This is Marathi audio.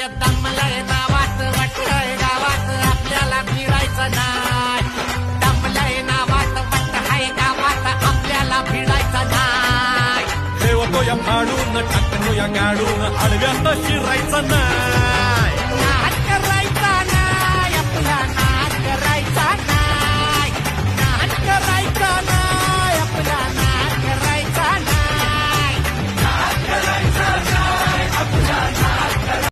हे दमलंय नावात वाटतंय गावात आपल्याला फिरायचं नाही. दमलंय नावात वाटतंय गावात आपल्याला फिरायचं नाही. ठेवतो या फाडून टाकतो या गाडून आडव्यात शिरायचं नाही.